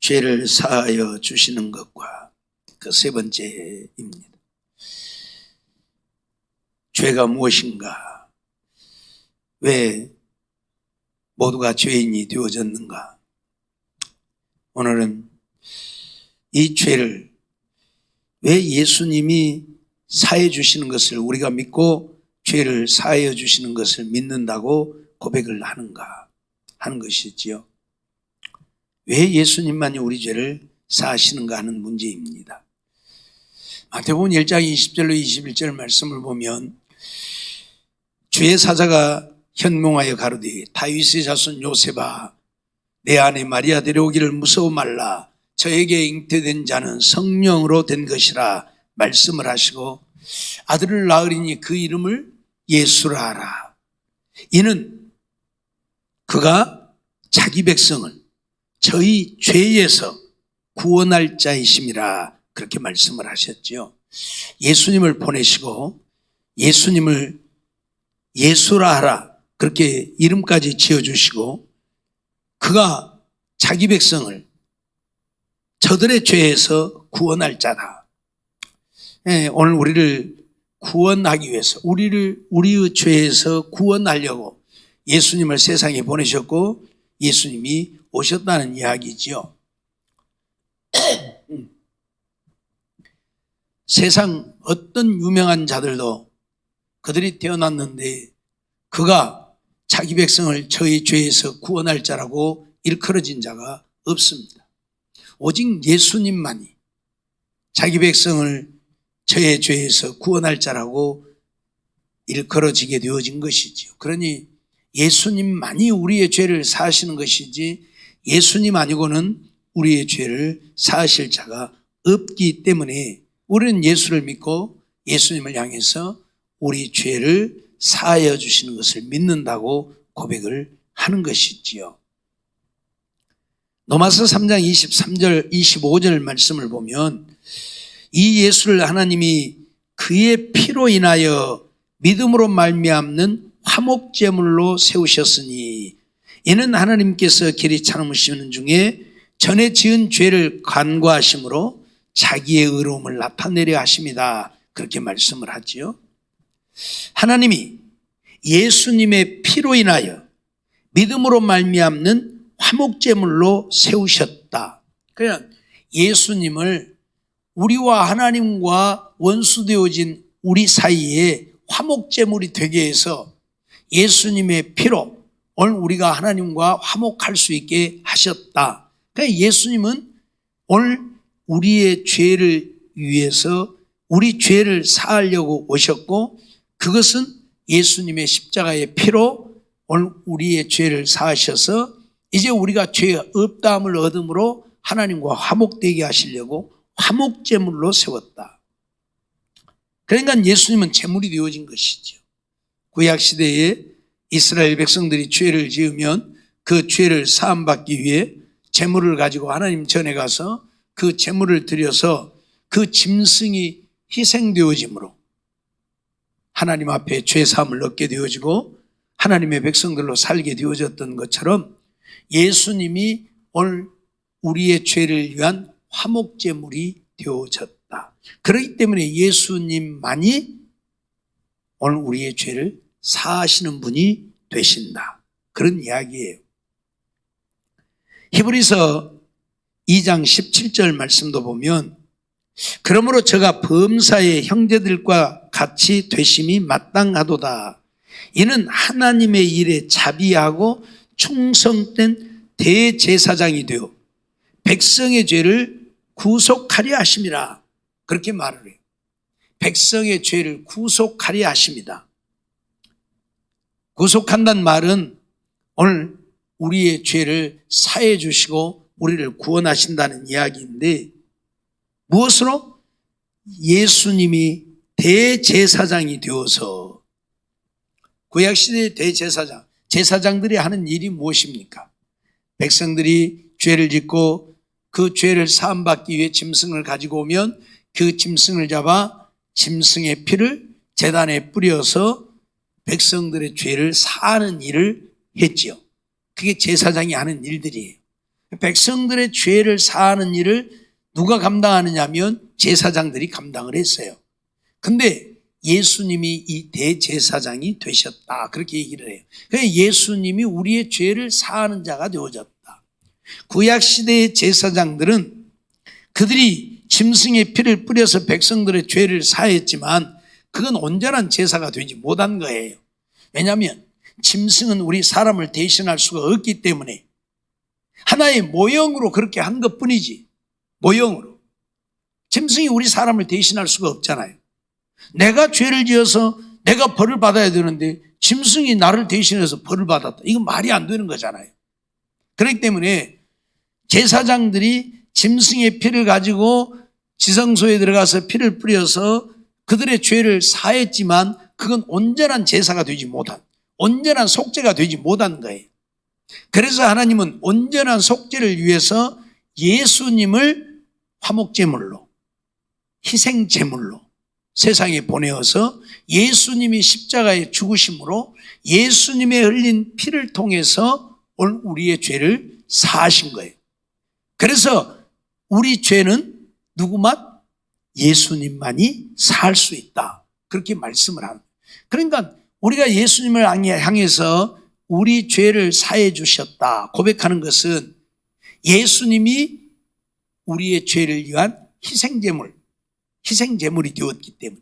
죄를 사하여 주시는 것과 그 세 번째입니다. 죄가 무엇인가? 왜 모두가 죄인이 되어졌는가? 오늘은 이 죄를 왜 예수님이 사해 주시는 것을 우리가 믿고 죄를 사하여 주시는 것을 믿는다고 고백을 하는가 하는 것이지요. 왜 예수님만이 우리 죄를 사하시는가 하는 문제입니다. 마태복음 1장 20절로 21절 말씀을 보면 주의 사자가 현몽하여 가로되 다윗의 자손 요셉아 내 아내 마리아 데려오기를 무서워 말라. 저에게 잉태된 자는 성령으로 된 것이라 말씀을 하시고 아들을 낳으리니 그 이름을 예수라 하라. 이는 그가 자기 백성을 저희 죄에서 구원할 자이심이라 그렇게 말씀을 하셨죠. 예수님을 보내시고 예수님을 예수라 하라 그렇게 이름까지 지어주시고 그가 자기 백성을 저들의 죄에서 구원할 자다. 오늘 우리를 구원하기 위해서 우리의 죄에서 구원하려고 예수님을 세상에 보내셨고 예수님이 오셨다는 이야기지요. 세상 어떤 유명한 자들도 그들이 태어났는데 그가 자기 백성을 저희 죄에서 구원할 자라고 일컬어진 자가 없습니다. 오직 예수님만이 자기 백성을 저의 죄에서 구원할 자라고 일컬어지게 되어진 것이지요. 그러니 예수님만이 우리의 죄를 사하시는 것이지 예수님 아니고는 우리의 죄를 사하실 자가 없기 때문에 우리는 예수를 믿고 예수님을 향해서 우리 죄를 사하여 주시는 것을 믿는다고 고백을 하는 것이지요. 로마서 3장 23절 25절 말씀을 보면 이 예수를 하나님이 그의 피로 인하여 믿음으로 말미암는 화목제물로 세우셨으니 이는 하나님께서 길이 참으시는 중에 전에 지은 죄를 간과하심으로 자기의 의로움을 나타내려 하십니다. 그렇게 말씀을 하지요. 하나님이 예수님의 피로 인하여 믿음으로 말미암는 화목제물로 세우셨다. 그냥 예수님을 우리와 하나님과 원수되어진 우리 사이에 화목제물이 되게 해서 예수님의 피로 오늘 우리가 하나님과 화목할 수 있게 하셨다. 그러니까 예수님은 오늘 우리의 죄를 위해서 우리 죄를 사하려고 오셨고 그것은 예수님의 십자가의 피로 오늘 우리의 죄를 사하셔서 이제 우리가 죄 없다함을 얻음으로 하나님과 화목되게 하시려고 화목제물로 세웠다. 그러니까 예수님은 제물이 되어진 것이죠. 구약시대에 이스라엘 백성들이 죄를 지으면 그 죄를 사함받기 위해 제물을 가지고 하나님 전에 가서 그 제물을 드려서 그 짐승이 희생되어짐으로 하나님 앞에 죄사함을 얻게 되어지고 하나님의 백성들로 살게 되어졌던 것처럼 예수님이 오늘 우리의 죄를 위한 화목제물이 되어졌다. 그렇기 때문에 예수님만이 오늘 우리의 죄를 사하시는 분이 되신다. 그런 이야기예요. 히브리서 2장 17절 말씀도 보면 그러므로 저가 범사의 형제들과 같이 되심이 마땅하도다. 이는 하나님의 일에 자비하고 충성된 대제사장이 되어 백성의 죄를 구속하려 하심이라. 그렇게 말을 해요. 백성의 죄를 구속하려 하십니다. 구속한다는 말은 오늘 우리의 죄를 사해 주시고 우리를 구원하신다는 이야기인데 무엇으로? 예수님이 대제사장이 되어서 구약시대의 대제사장, 제사장들이 하는 일이 무엇입니까? 백성들이 죄를 짓고 그 죄를 사함받기 위해 짐승을 가지고 오면 그 짐승을 잡아 짐승의 피를 제단에 뿌려서 백성들의 죄를 사하는 일을 했지요. 그게 제사장이 하는 일들이에요. 백성들의 죄를 사하는 일을 누가 감당하느냐면 제사장들이 감당을 했어요. 근데 예수님이 이 대제사장이 되셨다, 그렇게 얘기를 해요. 그러니까 예수님이 우리의 죄를 사하는 자가 되어졌다. 구약시대의 제사장들은 그들이 짐승의 피를 뿌려서 백성들의 죄를 사했지만 그건 온전한 제사가 되지 못한 거예요. 왜냐하면 짐승은 우리 사람을 대신할 수가 없기 때문에 하나의 모형으로 그렇게 한 것뿐이지, 모형으로. 짐승이 우리 사람을 대신할 수가 없잖아요. 내가 죄를 지어서 내가 벌을 받아야 되는데 짐승이 나를 대신해서 벌을 받았다, 이건 말이 안 되는 거잖아요. 그렇기 때문에 제사장들이 짐승의 피를 가지고 지성소에 들어가서 피를 뿌려서 그들의 죄를 사했지만 그건 온전한 제사가 되지 못한, 온전한 속죄가 되지 못한 거예요. 그래서 하나님은 온전한 속죄를 위해서 예수님을 화목제물로, 희생제물로 세상에 보내어서 예수님이 십자가에 죽으심으로 예수님의 흘린 피를 통해서 우리의 죄를 사하신 거예요. 그래서 우리 죄는 누구만? 예수님만이 사할 수 있다, 그렇게 말씀을 하는 거예요. 그러니까 우리가 예수님을 향해서 우리 죄를 사해 주셨다 고백하는 것은 예수님이 우리의 죄를 위한 희생제물이 되었기 때문에.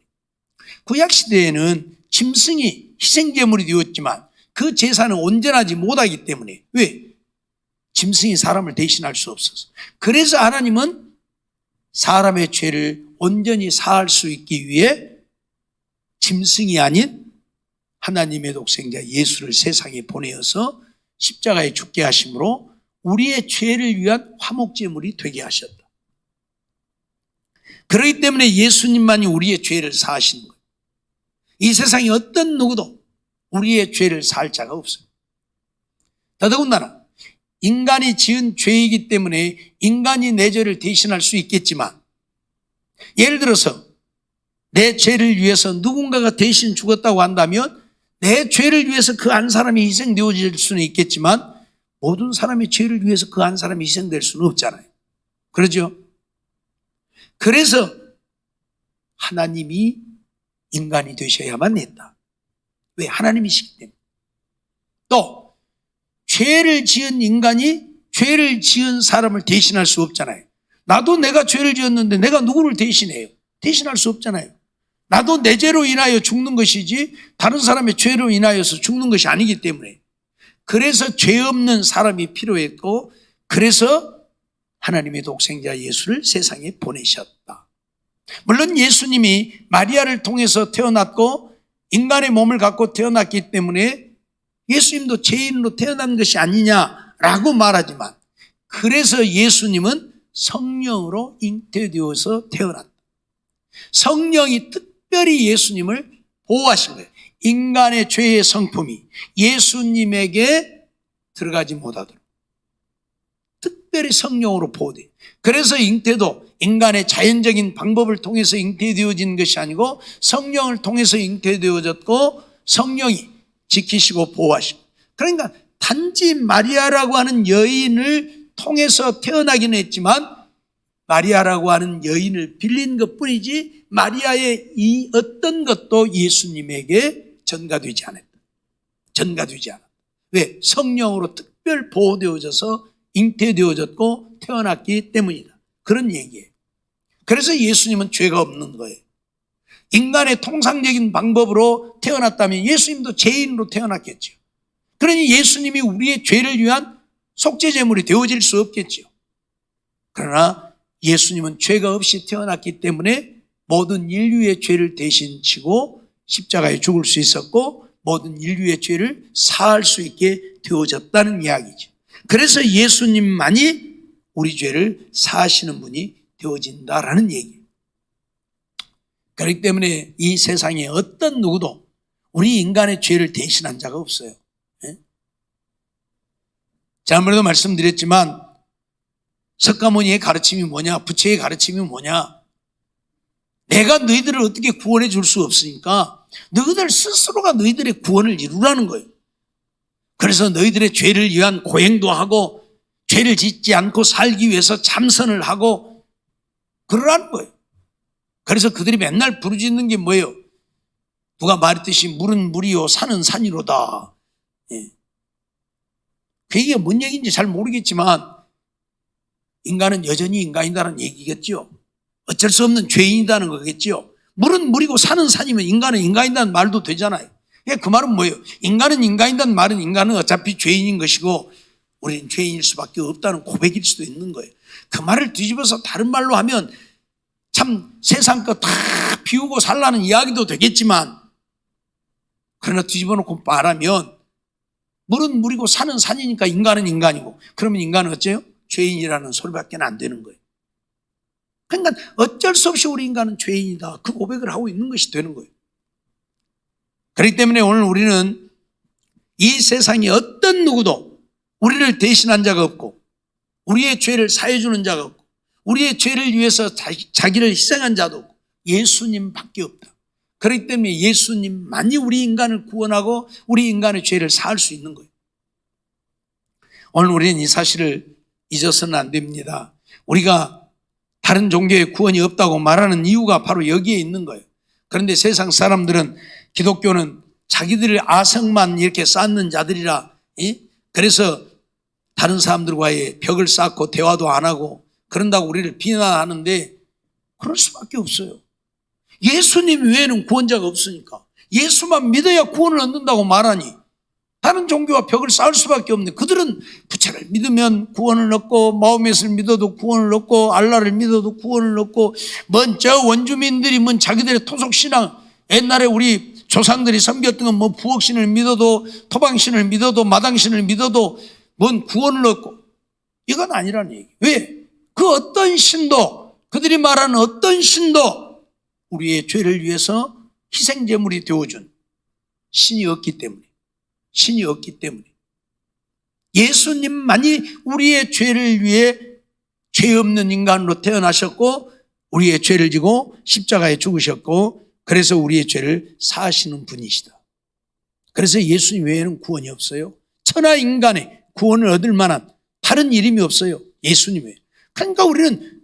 구약시대에는 짐승이 희생제물이 되었지만 그 제사는 온전하지 못하기 때문에. 왜? 짐승이 사람을 대신할 수 없어서. 그래서 하나님은 사람의 죄를 온전히 사할 수 있기 위해 짐승이 아닌 하나님의 독생자 예수를 세상에 보내어서 십자가에 죽게 하심으로 우리의 죄를 위한 화목제물이 되게 하셨다. 그렇기 때문에 예수님만이 우리의 죄를 사하시는 거예요. 이 세상에 어떤 누구도 우리의 죄를 사할 자가 없어요. 더더군다나 인간이 지은 죄이기 때문에 인간이 내 죄를 대신할 수 있겠지만, 예를 들어서 내 죄를 위해서 누군가가 대신 죽었다고 한다면 내 죄를 위해서 그 한 사람이 희생되어질 수는 있겠지만 모든 사람의 죄를 위해서 그 한 사람이 희생될 수는 없잖아요. 그러죠? 그래서 하나님이 인간이 되셔야만 했다. 왜? 하나님이시기 때문에. 또 죄를 지은 인간이 죄를 지은 사람을 대신할 수 없잖아요. 나도 내가 죄를 지었는데 내가 누구를 대신해요? 대신할 수 없잖아요. 나도 내 죄로 인하여 죽는 것이지 다른 사람의 죄로 인하여서 죽는 것이 아니기 때문에. 그래서 죄 없는 사람이 필요했고, 그래서 하나님의 독생자 예수를 세상에 보내셨다. 물론 예수님이 마리아를 통해서 태어났고 인간의 몸을 갖고 태어났기 때문에 예수님도 죄인으로 태어난 것이 아니냐라고 말하지만, 그래서 예수님은 성령으로 잉태되어서 태어났다. 성령이 특별히 예수님을 보호하신 거예요. 인간의 죄의 성품이 예수님에게 들어가지 못하도록 특별히 성령으로 보호돼요. 그래서 잉태도 인간의 자연적인 방법을 통해서 잉태되어진 것이 아니고 성령을 통해서 잉태되어졌고 성령이 지키시고 보호하시고. 그러니까 단지 마리아라고 하는 여인을 통해서 태어나긴 했지만 마리아라고 하는 여인을 빌린 것뿐이지 마리아의 이 어떤 것도 예수님에게 전가되지 않았다. 전가되지 않았다. 왜? 성령으로 특별 보호되어져서 잉태되어졌고 태어났기 때문이다. 그런 얘기예요. 그래서 예수님은 죄가 없는 거예요. 인간의 통상적인 방법으로 태어났다면 예수님도 죄인으로 태어났겠죠. 그러니 예수님이 우리의 죄를 위한 속죄제물이 되어질 수 없겠죠. 그러나 예수님은 죄가 없이 태어났기 때문에 모든 인류의 죄를 대신 지고 십자가에 죽을 수 있었고 모든 인류의 죄를 사할 수 있게 되어졌다는 이야기죠. 그래서 예수님만이 우리 죄를 사하시는 분이 되어진다라는 얘기예요. 그렇기 때문에 이 세상에 어떤 누구도 우리 인간의 죄를 대신한 자가 없어요. 지난번에도 말씀드렸지만 석가모니의 가르침이 뭐냐, 부처의 가르침이 뭐냐, 내가 너희들을 어떻게 구원해 줄 수 없으니까 너희들 스스로가 너희들의 구원을 이루라는 거예요. 그래서 너희들의 죄를 위한 고행도 하고 죄를 짓지 않고 살기 위해서 참선을 하고 그러라는 거예요. 그래서 그들이 맨날 부르짖는 게 뭐예요? 누가 말했듯이 물은 물이요 산은 산이로다. 예. 그 얘기가 뭔 얘기인지 잘 모르겠지만 인간은 여전히 인간이다는 얘기겠죠. 어쩔 수 없는 죄인이라는 거겠죠. 물은 물이고 산은 산이면 인간은 인간이라는 말도 되잖아요. 그 말은 뭐예요? 인간은 인간이라는 말은 인간은 어차피 죄인인 것이고 우리는 죄인일 수밖에 없다는 고백일 수도 있는 거예요. 그 말을 뒤집어서 다른 말로 하면 참 세상 거 다 비우고 살라는 이야기도 되겠지만 그러나 뒤집어놓고 말하면 물은 물이고 산은 산이니까 인간은 인간이고 그러면 인간은 어째요? 죄인이라는 소리밖에 안 되는 거예요. 그러니까 어쩔 수 없이 우리 인간은 죄인이다. 그 고백을 하고 있는 것이 되는 거예요. 그렇기 때문에 오늘 우리는 이 세상에 어떤 누구도 우리를 대신한 자가 없고 우리의 죄를 사해주는 자가 없고 우리의 죄를 위해서 자기를 희생한 자도 없고 예수님밖에 없다. 그렇기 때문에 예수님만이 우리 인간을 구원하고 우리 인간의 죄를 사할 수 있는 거예요. 오늘 우리는 이 사실을 잊어서는 안 됩니다. 우리가 다른 종교에 구원이 없다고 말하는 이유가 바로 여기에 있는 거예요. 그런데 세상 사람들은 기독교는 자기들의 아성만 이렇게 쌓는 자들이라 그래서 다른 사람들과의 벽을 쌓고 대화도 안 하고 그런다고 우리를 비난하는데 그럴 수밖에 없어요. 예수님 외에는 구원자가 없으니까 예수만 믿어야 구원을 얻는다고 말하니 다른 종교와 벽을 쌓을 수밖에 없는데 그들은 부처를 믿으면 구원을 얻고 마호멧을 믿어도 구원을 얻고 알라를 믿어도 구원을 얻고 먼저 원주민들이 자기들의 토속신앙 옛날에 우리 조상들이 섬겼던 건 부엌신을 믿어도 토방신을 믿어도 마당신을 믿어도 구원을 얻고 이건 아니라는 얘기. 왜? 그 어떤 신도 그들이 말하는 어떤 신도 우리의 죄를 위해서 희생제물이 되어준 신이 없기 때문에 예수님만이 우리의 죄를 위해 죄 없는 인간으로 태어나셨고 우리의 죄를 지고 십자가에 죽으셨고 그래서 우리의 죄를 사하시는 분이시다. 그래서 예수님 외에는 구원이 없어요. 천하 인간의 구원을 얻을 만한 다른 이름이 없어요. 예수님 외에. 그러니까 우리는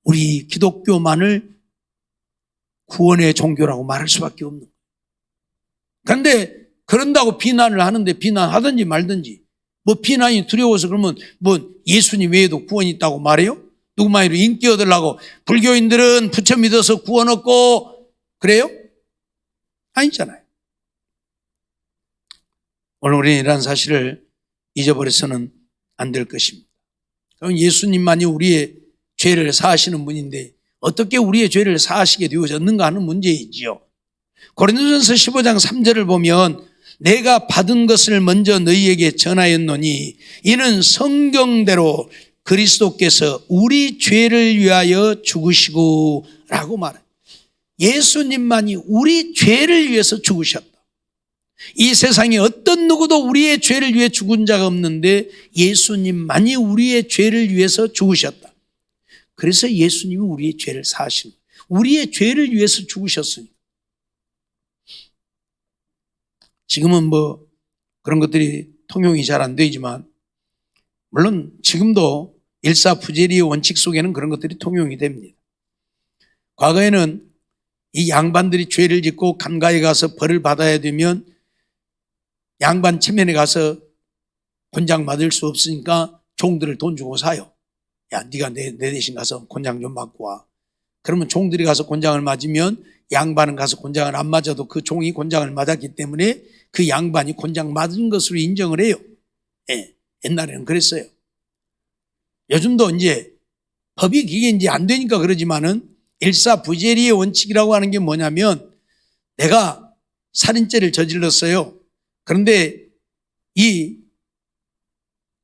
우리 기독교만을 구원의 종교라고 말할 수밖에 없는 거예요. 그런데 그런다고 비난을 하는데 비난하든지 말든지 비난이 두려워서 그러면 예수님 외에도 구원이 있다고 말해요? 누구 말로 인기 얻으려고 불교인들은 부처 믿어서 구원 얻고 그래요? 아니잖아요. 오늘 우리는 이러한 사실을 잊어버려서는 안 될 것입니다. 그럼 예수님만이 우리의 죄를 사하시는 분인데 어떻게 우리의 죄를 사하시게 되어졌는가 하는 문제이지요. 고린도전서 15장 3절을 보면 내가 받은 것을 먼저 너희에게 전하였노니 이는 성경대로 그리스도께서 우리 죄를 위하여 죽으시고 라고 말해요. 예수님만이 우리 죄를 위해서 죽으셨다. 이 세상에 어떤 누구도 우리의 죄를 위해 죽은 자가 없는데 예수님만이 우리의 죄를 위해서 죽으셨다. 그래서 예수님이 우리의 죄를 사하신 거예요. 우리의 죄를 위해서 죽으셨으니까. 지금은 그런 것들이 통용이 잘 안 되지만 물론 지금도 일사부재리의 원칙 속에는 그런 것들이 통용이 됩니다. 과거에는 이 양반들이 죄를 짓고 감가에 가서 벌을 받아야 되면 양반 체면에 가서 곤장 맞을 수 없으니까 종들을 돈 주고 사요. 야, 네가 내 대신 가서 곤장 좀 맞고 와. 그러면 종들이 가서 곤장을 맞으면 양반은 가서 곤장을 안 맞아도 그 종이 곤장을 맞았기 때문에 그 양반이 곤장 맞은 것으로 인정을 해요. 예, 옛날에는 그랬어요. 요즘도 이제 법이 그게 이제 안 되니까 그러지만은 일사부재리의 원칙이라고 하는 게 뭐냐면 내가 살인죄를 저질렀어요. 그런데 이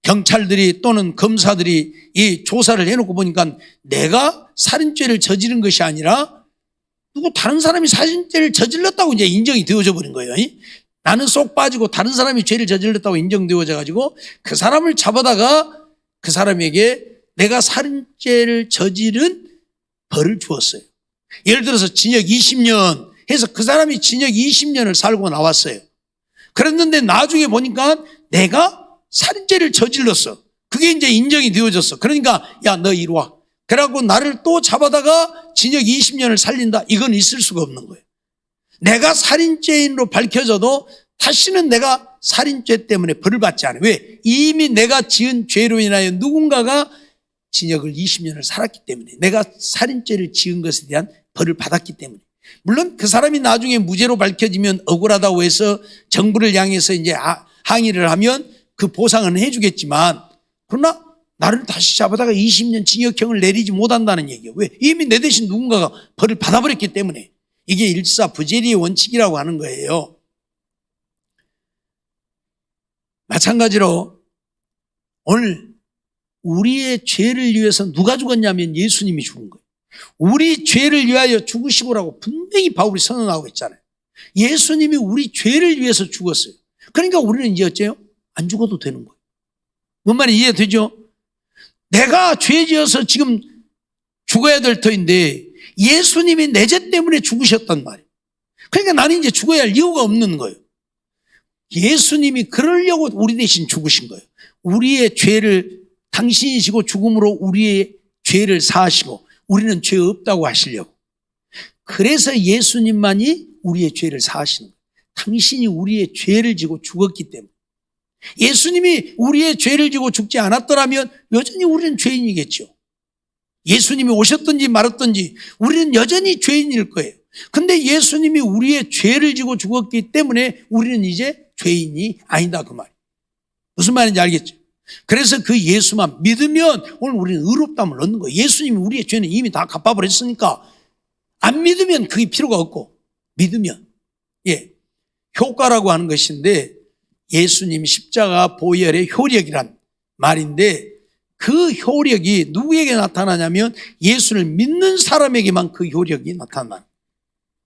경찰들이 또는 검사들이 이 조사를 해놓고 보니까 내가 살인죄를 저지른 것이 아니라 누구 다른 사람이 살인죄를 저질렀다고 이제 인정이 되어져 버린 거예요. 나는 쏙 빠지고 다른 사람이 죄를 저질렀다고 인정되어져 가지고 그 사람을 잡아다가 그 사람에게 내가 살인죄를 저지른 벌을 주었어요. 예를 들어서 징역 20년 해서 그 사람이 징역 20년을 살고 나왔어요. 그랬는데 나중에 보니까 내가 살인죄를 저질렀어. 그게 이제 인정이 되어졌어. 그러니까 야, 너 이리 와. 그래갖고 나를 또 잡아다가 징역 20년을 살린다. 이건 있을 수가 없는 거예요. 내가 살인죄인으로 밝혀져도 다시는 내가 살인죄 때문에 벌을 받지 않아요. 왜? 이미 내가 지은 죄로 인하여 누군가가 징역을 20년을 살았기 때문에, 내가 살인죄를 지은 것에 대한 벌을 받았기 때문에. 물론 그 사람이 나중에 무죄로 밝혀지면 억울하다고 해서 정부를 향해서 이제 항의를 하면 그 보상은 해주겠지만, 그러나 나를 다시 잡아다가 20년 징역형을 내리지 못한다는 얘기예요. 왜? 이미 내 대신 누군가가 벌을 받아버렸기 때문에. 이게 일사부재리의 원칙이라고 하는 거예요. 마찬가지로 오늘 우리의 죄를 위해서 누가 죽었냐면 예수님이 죽은 거예요. 우리 죄를 위하여 죽으시고라고 분명히 바울이 선언하고 있잖아요. 예수님이 우리 죄를 위해서 죽었어요. 그러니까 우리는 이제 어째요? 안 죽어도 되는 거예요. 뭔 말인지 이해되죠? 내가 죄 지어서 지금 죽어야 될 터인데 예수님이 내 죄 때문에 죽으셨단 말이에요. 그러니까 나는 이제 죽어야 할 이유가 없는 거예요. 예수님이 그러려고 우리 대신 죽으신 거예요. 우리의 죄를 당신이 지고 죽음으로 우리의 죄를 사하시고 우리는 죄 없다고 하시려고. 그래서 예수님만이 우리의 죄를 사하시는 거예요. 당신이 우리의 죄를 지고 죽었기 때문에. 예수님이 우리의 죄를 지고 죽지 않았더라면 여전히 우리는 죄인이겠죠. 예수님이 오셨든지 말았든지 우리는 여전히 죄인일 거예요. 근데 예수님이 우리의 죄를 지고 죽었기 때문에 우리는 이제 죄인이 아니다, 그 말이에요. 무슨 말인지 알겠죠? 그래서 그 예수만 믿으면 오늘 우리는 의롭다함을 얻는 거예요. 예수님이 우리의 죄는 이미 다 갚아버렸으니까 안 믿으면 그게 필요가 없고, 믿으면, 효과라고 하는 것인데, 예수님 십자가 보혈의 효력이란 말인데, 그 효력이 누구에게 나타나냐면 예수를 믿는 사람에게만 그 효력이 나타나.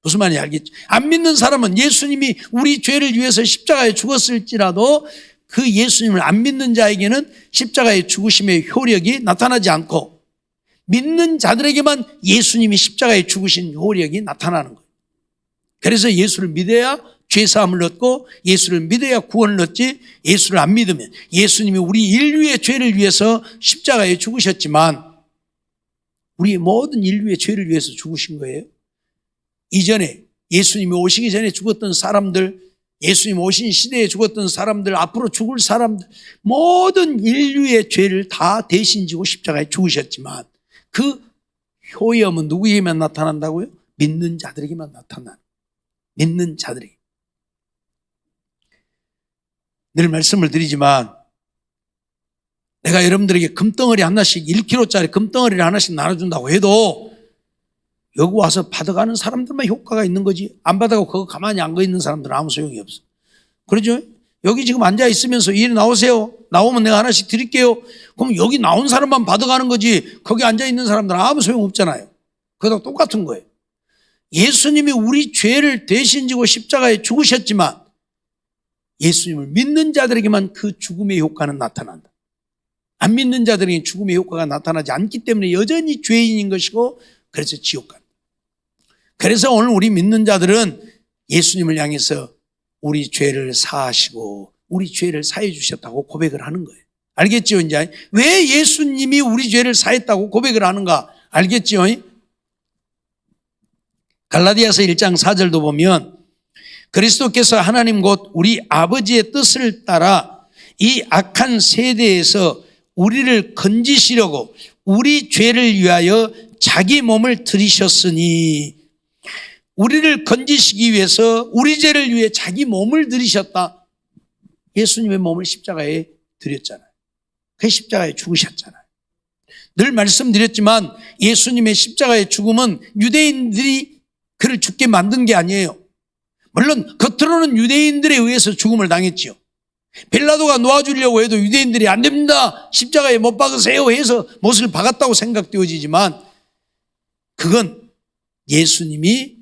무슨 말인지 알겠죠? 안 믿는 사람은 예수님이 우리 죄를 위해서 십자가에 죽었을지라도 그 예수님을 안 믿는 자에게는 십자가의 죽으심의 효력이 나타나지 않고, 믿는 자들에게만 예수님이 십자가에 죽으신 효력이 나타나는 거예요. 그래서 예수를 믿어야 죄사함을 얻고 예수를 믿어야 구원을 얻지, 예수를 안 믿으면, 예수님이 우리 인류의 죄를 위해서 십자가에 죽으셨지만 우리의 모든 인류의 죄를 위해서 죽으신 거예요. 이전에 예수님이 오시기 전에 죽었던 사람들, 예수님 오신 시대에 죽었던 사람들, 앞으로 죽을 사람들, 모든 인류의 죄를 다 대신 지고 십자가에 죽으셨지만 그 효염은 누구에게만 나타난다고요? 믿는 자들에게만 나타나는, 믿는 자들에게. 늘 말씀을 드리지만 내가 여러분들에게 금덩어리 하나씩, 1kg짜리 금덩어리를 하나씩 나눠준다고 해도 여기 와서 받아가는 사람들만 효과가 있는 거지, 안 받아가고 그거 가만히 앉아 있는 사람들은 아무 소용이 없어. 그러죠? 여기 지금 앉아 있으면서 이리 나오세요. 나오면 내가 하나씩 드릴게요. 그럼 여기 나온 사람만 받아가는 거지 거기 앉아 있는 사람들은 아무 소용 없잖아요. 그거랑 똑같은 거예요. 예수님이 우리 죄를 대신 지고 십자가에 죽으셨지만 예수님을 믿는 자들에게만 그 죽음의 효과는 나타난다. 안 믿는 자들에게는 죽음의 효과가 나타나지 않기 때문에 여전히 죄인인 것이고, 그래서 지옥 간다. 그래서 오늘 우리 믿는 자들은 예수님을 향해서 우리 죄를 사하시고 우리 죄를 사해 주셨다고 고백을 하는 거예요. 알겠죠? 이제 왜 예수님이 우리 죄를 사했다고 고백을 하는가 알겠죠? 갈라디아서 1장 4절도 보면 그리스도께서 하나님 곧 우리 아버지의 뜻을 따라 이 악한 세대에서 우리를 건지시려고 우리 죄를 위하여 자기 몸을 들이셨으니, 우리를 건지시기 위해서 우리 죄를 위해 자기 몸을 들이셨다. 예수님의 몸을 십자가에 드렸잖아요. 그 십자가에 죽으셨잖아요. 늘 말씀드렸지만 예수님의 십자가의 죽음은 유대인들이 그를 죽게 만든 게 아니에요. 물론 겉으로는 유대인들에 의해서 죽음을 당했지요. 빌라도가 놓아주려고 해도 유대인들이 안 됩니다, 십자가에 못 박으세요 해서 못을 박았다고 생각되어지지만 그건 예수님이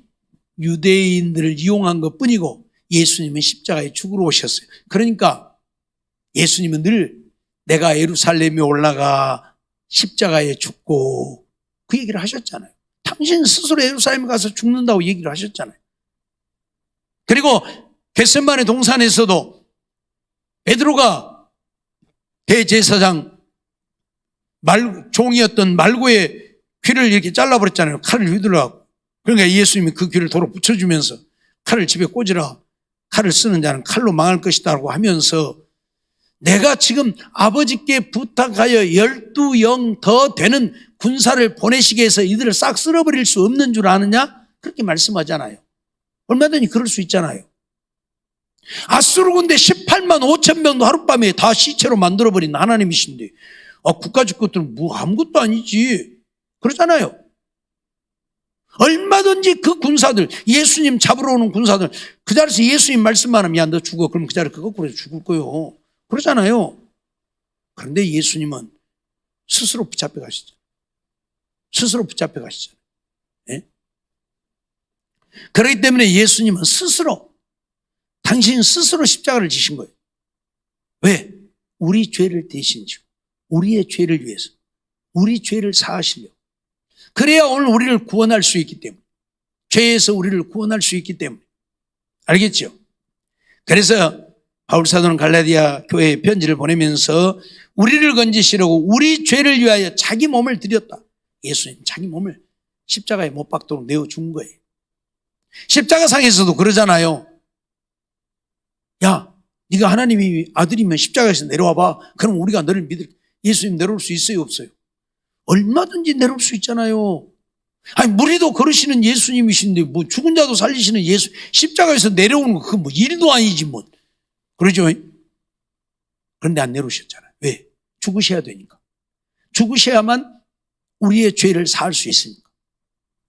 유대인들을 이용한 것뿐이고 예수님은 십자가에 죽으러 오셨어요. 그러니까 예수님은 늘 내가 예루살렘에 올라가 십자가에 죽고 그 얘기를 하셨잖아요. 당신 스스로 예루살렘에 가서 죽는다고 얘기를 하셨잖아요. 그리고 겟세마네 동산에서도 베드로가 대제사장 종이었던 말고의 귀를 이렇게 잘라버렸잖아요. 칼을 휘둘러. 그러니까 예수님이 그 귀를 도로 붙여주면서 칼을 집에 꽂으라. 칼을 쓰는 자는 칼로 망할 것이다라고 하면서 내가 지금 아버지께 부탁하여 12영 더 되는 군사를 보내시게 해서 이들을 싹 쓸어버릴 수 없는 줄 아느냐? 그렇게 말씀하잖아요. 얼마든지 그럴 수 있잖아요. 아수르 군대 18만 5천 명도 하룻밤에 다 시체로 만들어버린 하나님이신데 국가적 것들은 뭐 아무것도 아니지. 그러잖아요. 얼마든지 그 군사들, 예수님 잡으러 오는 군사들, 그 자리에서 예수님 말씀만 하면 야, 너 죽어. 그럼 그 자리에 거꾸로 죽을 거요. 그러잖아요. 그런데 예수님은 스스로 붙잡혀 가시죠. 스스로 붙잡혀 가시죠. 예? 그렇기 때문에 예수님은 스스로, 당신 스스로 십자가를 지신 거예요. 왜? 우리 죄를 대신지고, 우리의 죄를 위해서, 우리 죄를 사하시려고. 그래야 오늘 우리를 구원할 수 있기 때문에, 죄에서 우리를 구원할 수 있기 때문에. 알겠죠? 그래서 바울 사도는 갈라디아 교회에 편지를 보내면서 우리를 건지시려고 우리 죄를 위하여 자기 몸을 드렸다. 예수님 자기 몸을 십자가에 못 박도록 내어준 거예요. 십자가상에서도 그러잖아요. 야, 네가 하나님이 아들이면 십자가에서 내려와봐. 그럼 우리가 너를 믿을. 예수님 내려올 수 있어요, 없어요? 얼마든지 내려올 수 있잖아요. 아니, 무리도 걸으시는 예수님이신데 뭐 죽은 자도 살리시는 예수, 십자가에서 내려오는 거 그건 뭐 일도 아니지 뭐. 그러죠? 그런데 안 내려오셨잖아요. 왜? 죽으셔야 되니까. 죽으셔야만 우리의 죄를 사할 수 있으니까.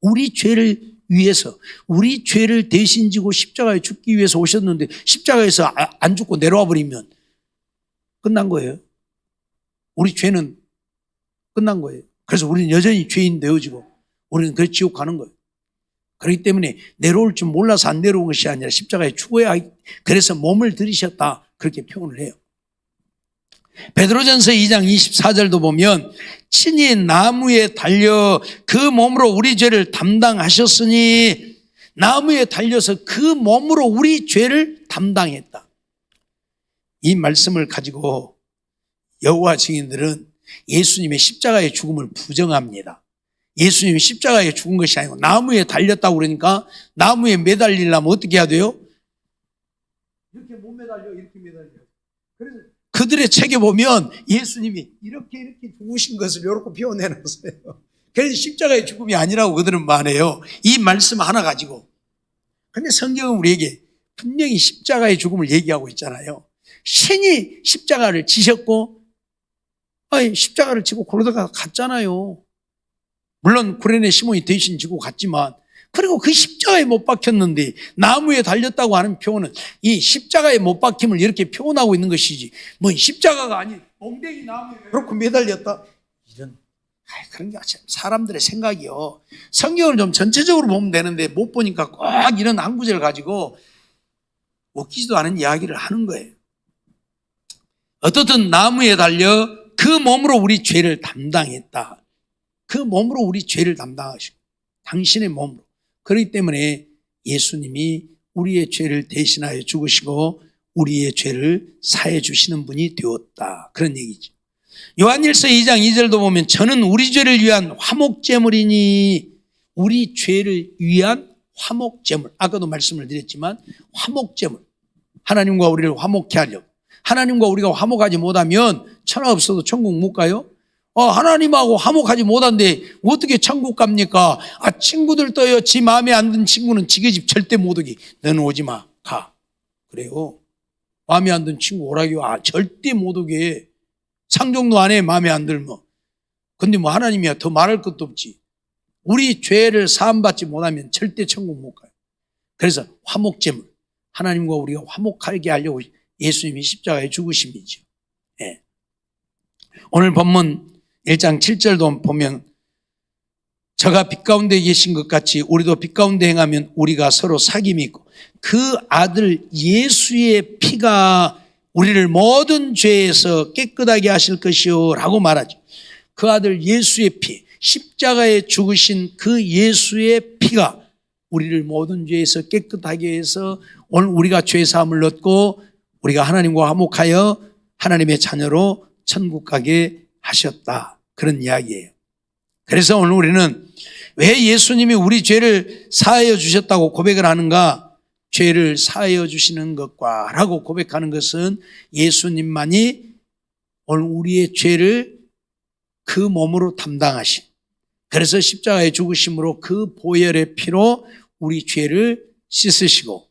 우리 죄를 위해서, 우리 죄를 대신 지고 십자가에 죽기 위해서 오셨는데 십자가에서 안 죽고 내려와 버리면 끝난 거예요. 우리 죄는 끝난 거예요. 그래서 우리는 여전히 죄인 되어지고 우리는 그 지옥 가는 거예요. 그렇기 때문에 내려올 줄 몰라서 안 내려온 것이 아니라 십자가에 죽어야 그래서 몸을 들이셨다 그렇게 표현을 해요. 베드로전서 2장 24절도 보면 친히 나무에 달려 그 몸으로 우리 죄를 담당하셨으니 나무에 달려서 그 몸으로 우리 죄를 담당했다. 이 말씀을 가지고 여호와 증인들은 예수님의 십자가의 죽음을 부정합니다. 예수님이 십자가에 죽은 것이 아니고 나무에 달렸다고 그러니까 나무에 매달리려면 어떻게 해야 돼요? 이렇게 못 매달려, 이렇게 매달려. 그래서 그들의 책에 보면 예수님이 이렇게 죽으신 것을 이렇게 표현해놨어요. 그래서 십자가의 죽음이 아니라고 그들은 말해요. 이 말씀 하나 가지고. 그런데 성경은 우리에게 분명히 십자가의 죽음을 얘기하고 있잖아요. 신이 십자가를 지셨고 십자가를 지고 골고다가 갔잖아요. 물론 구레네 시몬이 대신 지고 갔지만 그리고 그 십자가에 못 박혔는데 나무에 달렸다고 하는 표현은 이 십자가에 못 박힘을 이렇게 표현하고 있는 것이지 뭐 십자가가 아닌 몽댕이 나무에 그렇게 매달렸다 이런 그런 게 사람들의 생각이요. 성경을 좀 전체적으로 보면 되는데 못 보니까 꼭 이런 한 구절을 가지고 웃기지도 않은 이야기를 하는 거예요. 어떻든 나무에 달려 그 몸으로 우리 죄를 담당했다. 그 몸으로 우리 죄를 담당하시고 당신의 몸으로. 그렇기 때문에 예수님이 우리의 죄를 대신하여 죽으시고 우리의 죄를 사해 주시는 분이 되었다. 그런 얘기죠. 요한일서 2장 2절도 보면 저는 우리 죄를 위한 화목제물이니 우리 죄를 위한 화목제물. 아까도 말씀을 드렸지만 화목제물. 하나님과 우리를 화목케 하려고. 하나님과 우리가 화목하지 못하면 천하 없어도 천국 못 가요? 하나님하고 화목하지 못한데 어떻게 천국 갑니까? 친구들 떠요. 지 마음에 안 든 친구는 지게 집 절대 못 오게. 너는 오지 마. 가. 그래요. 마음에 안 든 친구 오라기요. 절대 못 오게. 상종도 안 해. 마음에 안 들면. 근데 뭐 하나님이야 더 말할 것도 없지. 우리 죄를 사함받지 못하면 절대 천국 못 가요. 그래서 화목제물. 하나님과 우리가 화목하게 하려고 예수님이 십자가에 죽으심이죠. 예. 오늘 본문 1장 7절도 보면 저가 빛 가운데 계신 것 같이 우리도 빛 가운데 행하면 우리가 서로 사귐이 있고 그 아들 예수의 피가 우리를 모든 죄에서 깨끗하게 하실 것이요 라고 말하죠. 그 아들 예수의 피, 십자가에 죽으신 그 예수의 피가 우리를 모든 죄에서 깨끗하게 해서 오늘 우리가 죄 사함을 얻고 우리가 하나님과 화목하여 하나님의 자녀로 천국 가게 하셨다. 그런 이야기예요. 그래서 오늘 우리는 왜 예수님이 우리 죄를 사하여 주셨다고 고백을 하는가? 죄를 사하여 주시는 것과 라고 고백하는 것은 예수님만이 오늘 우리의 죄를 그 몸으로 담당하신, 그래서 십자가의 죽으심으로 그 보혈의 피로 우리 죄를 씻으시고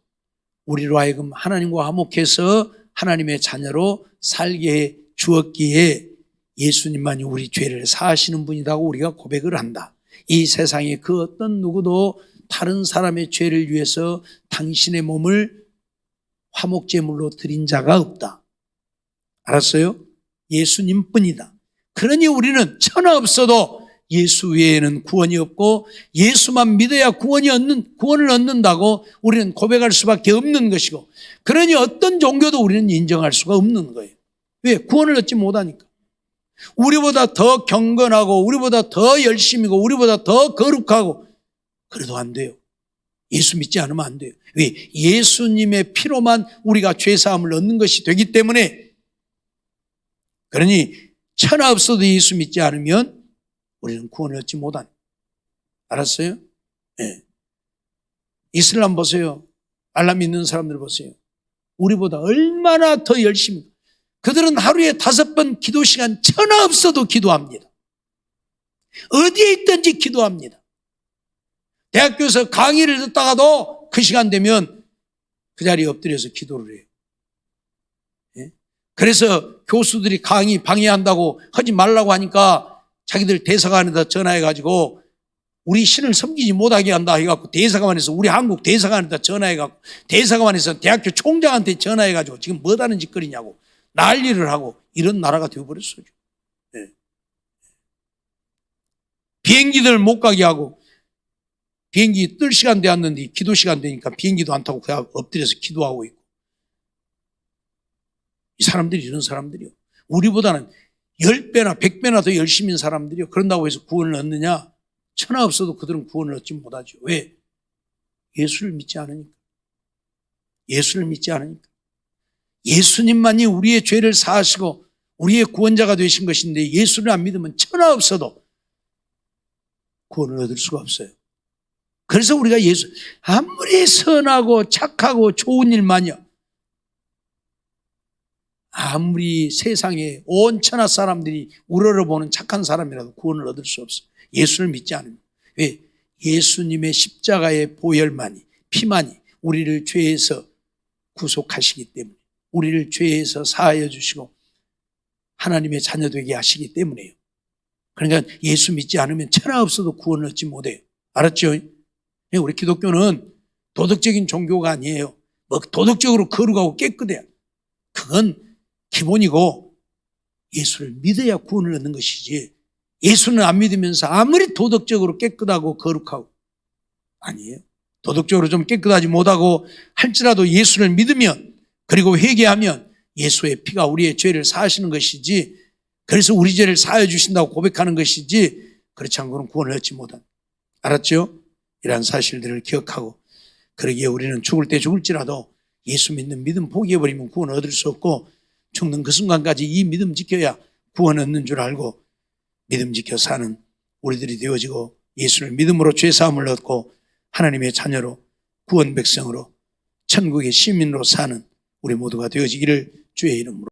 우리로 하여금 하나님과 화목해서 하나님의 자녀로 살게 해 주었기에 예수님만이 우리 죄를 사하시는 분이라고 우리가 고백을 한다. 이 세상에 그 어떤 누구도 다른 사람의 죄를 위해서 당신의 몸을 화목제물로 드린 자가 없다. 알았어요? 예수님뿐이다. 그러니 우리는 천하 없어도 예수 외에는 구원이 없고 예수만 믿어야 구원을 얻는다고 우리는 고백할 수밖에 없는 것이고, 그러니 어떤 종교도 우리는 인정할 수가 없는 거예요. 왜? 구원을 얻지 못하니까. 우리보다 더 경건하고 우리보다 더 열심이고 우리보다 더 거룩하고 그래도 안 돼요. 예수 믿지 않으면 안 돼요. 왜? 예수님의 피로만 우리가 죄사함을 얻는 것이 되기 때문에. 그러니 천하 없어도 예수 믿지 않으면 우리는 구원을 얻지 못한. 알았어요? 네. 이슬람 보세요. 알라 믿는 사람들 보세요. 우리보다 얼마나 더 열심히. 그들은 하루에 5번 기도 시간 천하 없어도 기도합니다. 어디에 있든지 기도합니다. 대학교에서 강의를 듣다가도 그 시간 되면 그 자리에 엎드려서 기도를 해요. 네? 그래서 교수들이 강의 방해한다고 하지 말라고 하니까 자기들 대사관에다 전화해가지고 우리 신을 섬기지 못하게 한다 해갖고 대사관에서 우리 한국 대사관에다 전화해갖고 대사관에서 대학교 총장한테 전화해가지고 지금 뭐하는 짓거리냐고 난리를 하고 이런 나라가 되어버렸어요. 네. 비행기들 못 가게 하고 비행기 뜰 시간 되었는데 기도 시간 되니까 비행기도 안 타고 그냥 엎드려서 기도하고 있고. 이 사람들이 이런 사람들이요. 우리보다는 10배나 100배나 더 열심인 사람들이요. 그런다고 해서 구원을 얻느냐? 천하 없어도 그들은 구원을 얻지 못하죠. 왜? 예수를 믿지 않으니까. 예수를 믿지 않으니까. 예수님만이 우리의 죄를 사하시고 우리의 구원자가 되신 것인데 예수를 안 믿으면 천하 없어도 구원을 얻을 수가 없어요. 그래서 우리가 아무리 선하고 착하고 좋은 일만이요, 아무리 세상에 온 천하 사람들이 우러러보는 착한 사람이라도 구원을 얻을 수 없어요. 예수를 믿지 않으면. 왜? 예수님의 십자가의 보혈만이, 피만이 우리를 죄에서 구속하시기 때문에, 우리를 죄에서 사하여 주시고 하나님의 자녀 되게 하시기 때문에요. 그러니까 예수 믿지 않으면 천하 없어도 구원을 얻지 못해요. 알았죠? 우리 기독교는 도덕적인 종교가 아니에요. 뭐 도덕적으로 거룩하고 깨끗해요. 그건 기본이고 예수를 믿어야 구원을 얻는 것이지, 예수는 안 믿으면서 아무리 도덕적으로 깨끗하고 거룩하고 아니에요. 도덕적으로 좀 깨끗하지 못하고 할지라도 예수를 믿으면, 그리고 회개하면 예수의 피가 우리의 죄를 사하시는 것이지, 그래서 우리 죄를 사하여 주신다고 고백하는 것이지, 그렇지 않고는 구원을 얻지 못한. 알았죠? 이러한 사실들을 기억하고, 그러기에 우리는 죽을 때 죽을지라도 예수 믿는 믿음 포기해버리면 구원 얻을 수 없고, 죽는 그 순간까지 이 믿음 지켜야 구원 얻는 줄 알고 믿음 지켜 사는 우리들이 되어지고, 예수를 믿음으로 죄사함을 얻고 하나님의 자녀로 구원 백성으로 천국의 시민으로 사는 우리 모두가 되어지기를 주의 이름으로